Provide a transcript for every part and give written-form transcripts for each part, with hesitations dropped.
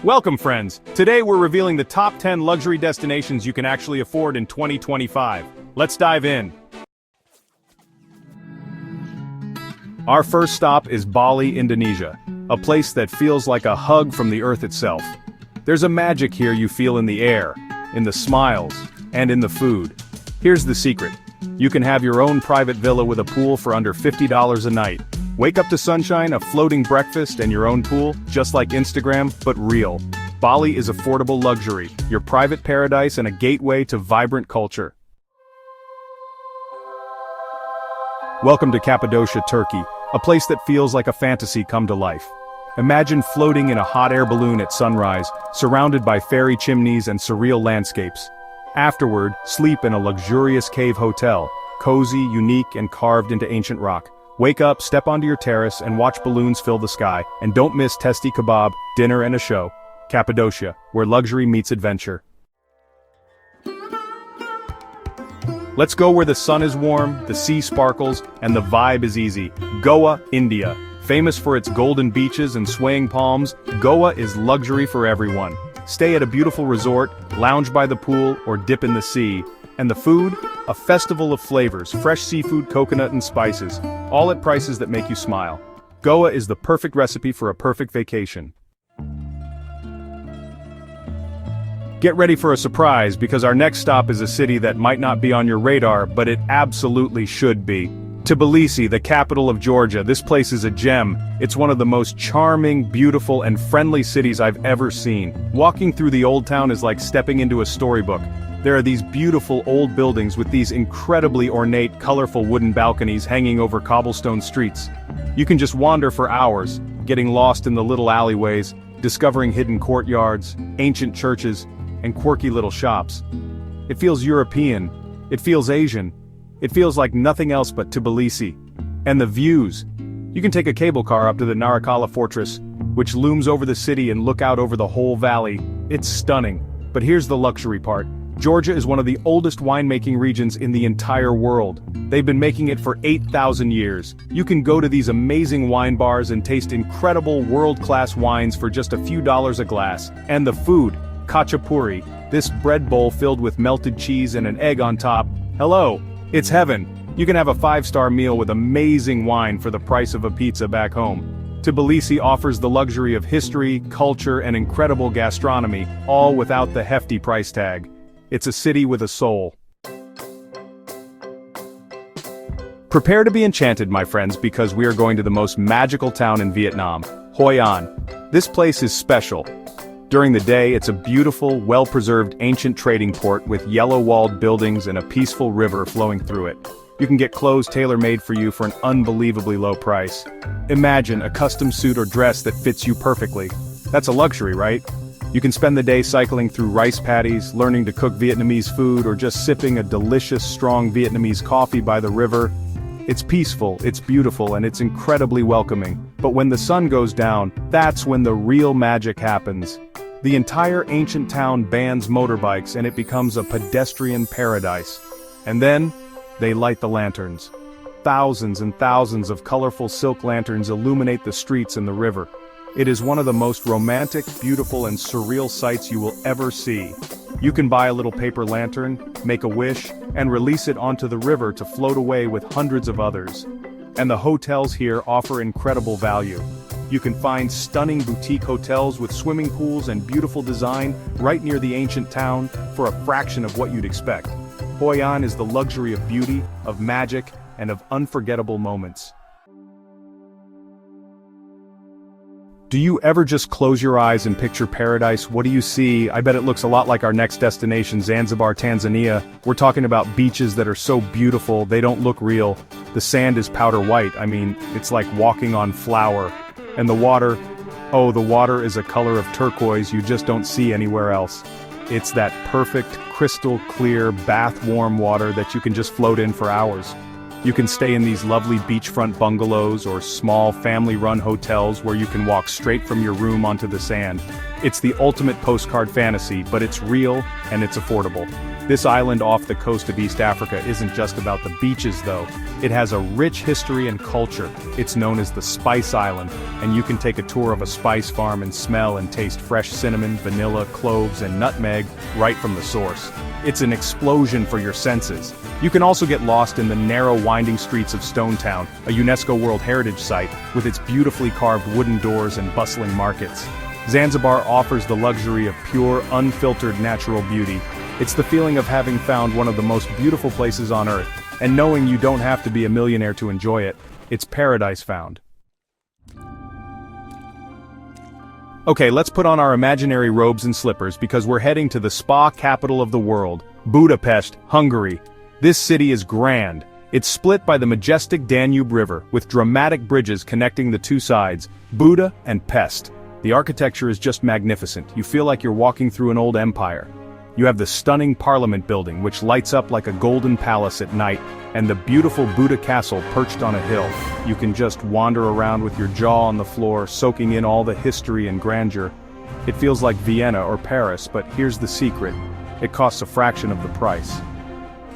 Welcome, friends! Today we're revealing the top 10 luxury destinations you can actually afford in 2025. Let's dive in. Our first stop is Bali, Indonesia, a place that feels like a hug from the earth itself. There's a magic here you feel in the air, in the smiles, and in the food. Here's the secret. You can have your own private villa with a pool for under $50 a night. Wake up to sunshine, a floating breakfast, and your own pool, just like Instagram, but real. Bali is affordable luxury, your private paradise and a gateway to vibrant culture. Welcome to Cappadocia, Turkey, a place that feels like a fantasy come to life. Imagine floating in a hot air balloon at sunrise, surrounded by fairy chimneys and surreal landscapes. Afterward, sleep in a luxurious cave hotel, cozy, unique, and carved into ancient rock. Wake up, step onto your terrace, and watch balloons fill the sky. And don't miss testy kebab, dinner and a show. Cappadocia, where luxury meets adventure. Let's go where the sun is warm, the sea sparkles, and the vibe is easy. Goa, India. Famous for its golden beaches and swaying palms, Goa is luxury for everyone. Stay at a beautiful resort, lounge by the pool, or dip in the sea. And the food? A festival of flavors, fresh seafood, coconut and spices, all at prices that make you smile. Goa is the perfect recipe for a perfect vacation. Get ready for a surprise because our next stop is a city that might not be on your radar, but it absolutely should be. Tbilisi, the capital of Georgia. This place is a gem. It's one of the most charming, beautiful, and friendly cities I've ever seen. Walking through the old town is like stepping into a storybook. There are these beautiful old buildings with these incredibly ornate, colorful wooden balconies hanging over cobblestone streets. You can just wander for hours, getting lost in the little alleyways, discovering hidden courtyards, ancient churches, and quirky little shops. It feels European. It feels Asian. It feels like nothing else but Tbilisi. And the views. You can take a cable car up to the Narikala Fortress, which looms over the city and look out over the whole valley. It's stunning. But here's the luxury part. Georgia is one of the oldest winemaking regions in the entire world. They've been making it for 8,000 years. You can go to these amazing wine bars and taste incredible world-class wines for just a few dollars a glass. And the food, khachapuri, this bread bowl filled with melted cheese and an egg on top. Hello, it's heaven. You can have a 5-star meal with amazing wine for the price of a pizza back home. Tbilisi offers the luxury of history, culture, and incredible gastronomy, all without the hefty price tag. It's a city with a soul. Prepare to be enchanted, my friends, because we are going to the most magical town in Vietnam, Hoi An. This place is special. During the day, it's a beautiful, well-preserved ancient trading port with yellow-walled buildings and a peaceful river flowing through it. You can get clothes tailor-made for you for an unbelievably low price. Imagine a custom suit or dress that fits you perfectly. That's a luxury, right? You can spend the day cycling through rice paddies, learning to cook Vietnamese food, or just sipping a delicious, strong Vietnamese coffee by the river. It's peaceful, it's beautiful, and it's incredibly welcoming. But when the sun goes down, that's when the real magic happens. The entire ancient town bans motorbikes and it becomes a pedestrian paradise. And then, they light the lanterns. Thousands and thousands of colorful silk lanterns illuminate the streets and the river. It is one of the most romantic, beautiful, and surreal sights you will ever see. You can buy a little paper lantern, make a wish, and release it onto the river to float away with hundreds of others. And the hotels here offer incredible value. You can find stunning boutique hotels with swimming pools and beautiful design right near the ancient town for a fraction of what you'd expect. Hoi An is the luxury of beauty, of magic, and of unforgettable moments. Do you ever just close your eyes and picture paradise? What do you see? I bet it looks a lot like our next destination, Zanzibar, Tanzania. We're talking about beaches that are so beautiful, they don't look real. The sand is powder white. I mean, it's like walking on flour. And the water, oh, the water is a color of turquoise you just don't see anywhere else. It's that perfect, crystal clear, bath-warm water that you can just float in for hours. You can stay in these lovely beachfront bungalows or small family-run hotels where you can walk straight from your room onto the sand. It's the ultimate postcard fantasy, but it's real and it's affordable. This island off the coast of East Africa isn't just about the beaches though. It has a rich history and culture. It's known as the Spice Island, and you can take a tour of a spice farm and smell and taste fresh cinnamon, vanilla, cloves, and nutmeg right from the source. It's an explosion for your senses. You can also get lost in the narrow winding streets of Stone Town, a UNESCO World Heritage Site, with its beautifully carved wooden doors and bustling markets. Zanzibar offers the luxury of pure, unfiltered natural beauty. It's the feeling of having found one of the most beautiful places on earth, and knowing you don't have to be a millionaire to enjoy it. It's paradise found. Okay, let's put on our imaginary robes and slippers because we're heading to the spa capital of the world, Budapest, Hungary. This city is grand. It's split by the majestic Danube River, with dramatic bridges connecting the two sides, Buda and Pest. The architecture is just magnificent. You feel like you're walking through an old empire. You have the stunning Parliament building, which lights up like a golden palace at night, and the beautiful Buda Castle perched on a hill. You can just wander around with your jaw on the floor, soaking in all the history and grandeur. It feels like Vienna or Paris, but here's the secret. It costs a fraction of the price.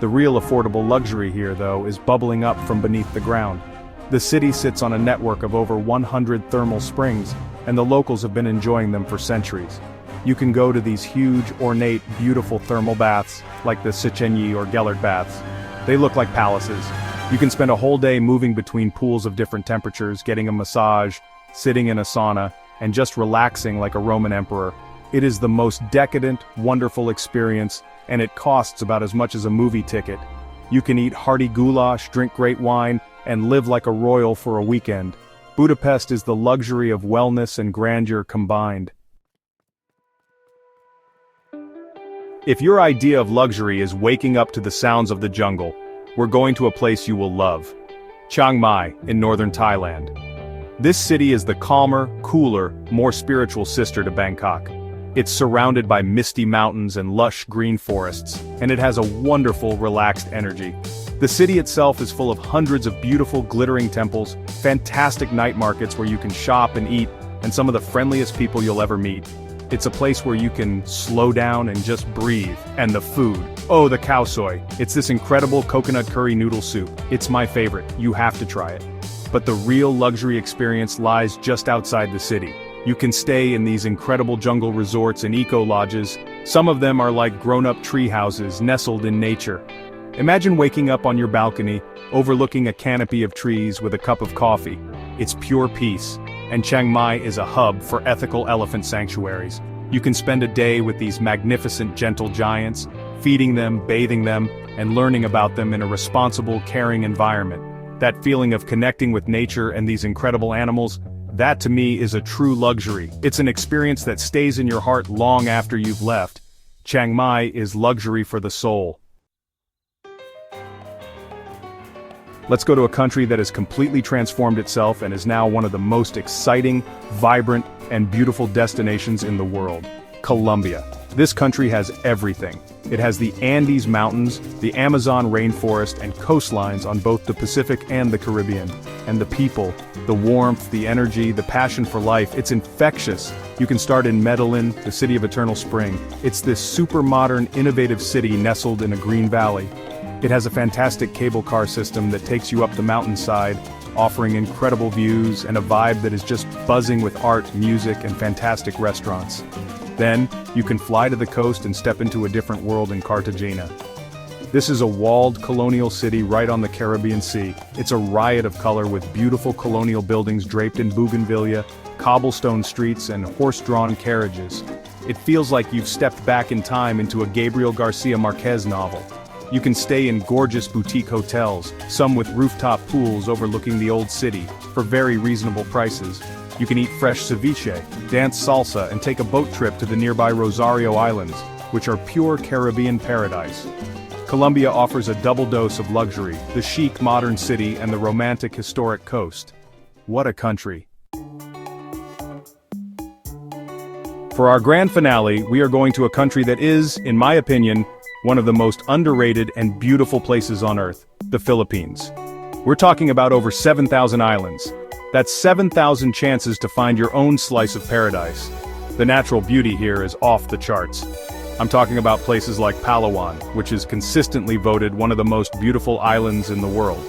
The real affordable luxury here, though, is bubbling up from beneath the ground. The city sits on a network of over 100 thermal springs, and the locals have been enjoying them for centuries. You can go to these huge, ornate, beautiful thermal baths, like the Széchenyi or Gellert baths. They look like palaces. You can spend a whole day moving between pools of different temperatures, getting a massage, sitting in a sauna, and just relaxing like a Roman emperor. It is the most decadent, wonderful experience, and it costs about as much as a movie ticket. You can eat hearty goulash, drink great wine, and live like a royal for a weekend. Budapest is the luxury of wellness and grandeur combined. If your idea of luxury is waking up to the sounds of the jungle, we're going to a place you will love. Chiang Mai, in northern Thailand. This city is the calmer, cooler, more spiritual sister to Bangkok. It's surrounded by misty mountains and lush green forests, and it has a wonderful, relaxed energy. The city itself is full of hundreds of beautiful, glittering temples, fantastic night markets where you can shop and eat, and some of the friendliest people you'll ever meet. It's a place where you can slow down and just breathe. And the food. Oh, the khao soi. It's this incredible coconut curry noodle soup. It's my favorite. You have to try it. But the real luxury experience lies just outside the city. You can stay in these incredible jungle resorts and eco-lodges. Some of them are like grown-up tree houses nestled in nature. Imagine waking up on your balcony, overlooking a canopy of trees with a cup of coffee. It's pure peace. And Chiang Mai is a hub for ethical elephant sanctuaries. You can spend a day with these magnificent gentle giants, feeding them, bathing them, and learning about them in a responsible, caring environment. That feeling of connecting with nature and these incredible animals, that to me is a true luxury. It's an experience that stays in your heart long after you've left. Chiang Mai is luxury for the soul. Let's go to a country that has completely transformed itself and is now one of the most exciting, vibrant, and beautiful destinations in the world. Colombia. This country has everything. It has the Andes Mountains, the Amazon rainforest, and coastlines on both the Pacific and the Caribbean. And the people, the warmth, the energy, the passion for life, it's infectious. You can start in Medellin, the city of eternal spring. It's this super modern, innovative city nestled in a green valley. It has a fantastic cable car system that takes you up the mountainside, offering incredible views and a vibe that is just buzzing with art, music, and fantastic restaurants. Then, you can fly to the coast and step into a different world in Cartagena. This is a walled colonial city right on the Caribbean Sea. It's a riot of color with beautiful colonial buildings draped in bougainvillea, cobblestone streets, and horse-drawn carriages. It feels like you've stepped back in time into a Gabriel Garcia Marquez novel. You can stay in gorgeous boutique hotels, some with rooftop pools overlooking the old city, for very reasonable prices. You can eat fresh ceviche, dance salsa, and take a boat trip to the nearby Rosario Islands, which are pure Caribbean paradise. Colombia offers a double dose of luxury, the chic modern city and the romantic historic coast. What a country. For our grand finale, we are going to a country that is, in my opinion, one of the most underrated and beautiful places on earth, the Philippines. We're talking about over 7,000 islands. That's 7,000 chances to find your own slice of paradise. The natural beauty here is off the charts. I'm talking about places like Palawan, which is consistently voted one of the most beautiful islands in the world.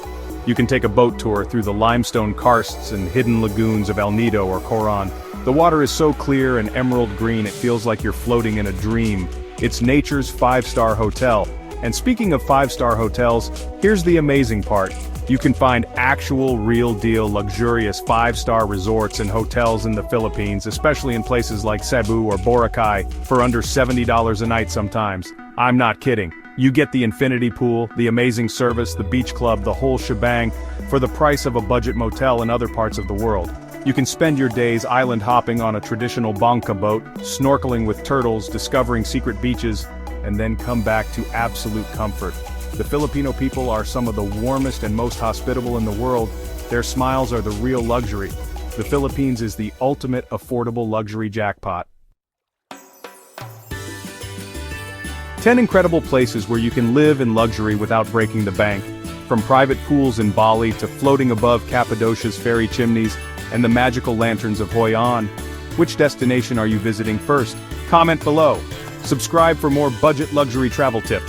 You can take a boat tour through the limestone karsts and hidden lagoons of El Nido or Coron. The water is so clear and emerald green it feels like you're floating in a dream. It's nature's five-star hotel. And speaking of five-star hotels, here's the amazing part. You can find actual real-deal luxurious five-star resorts and hotels in the Philippines, especially in places like Cebu or Boracay, for under $70 a night sometimes. I'm not kidding. You get the infinity pool, the amazing service, the beach club, the whole shebang, for the price of a budget motel in other parts of the world. You can spend your days island hopping on a traditional bangka boat, snorkeling with turtles, discovering secret beaches, and then come back to absolute comfort. The Filipino people are some of the warmest and most hospitable in the world. Their smiles are the real luxury. The Philippines is the ultimate affordable luxury jackpot. 10 incredible places where you can live in luxury without breaking the bank. From private pools in Bali to floating above Cappadocia's fairy chimneys and the magical lanterns of Hoi An. Which destination are you visiting first? Comment below. Subscribe for more budget luxury travel tips.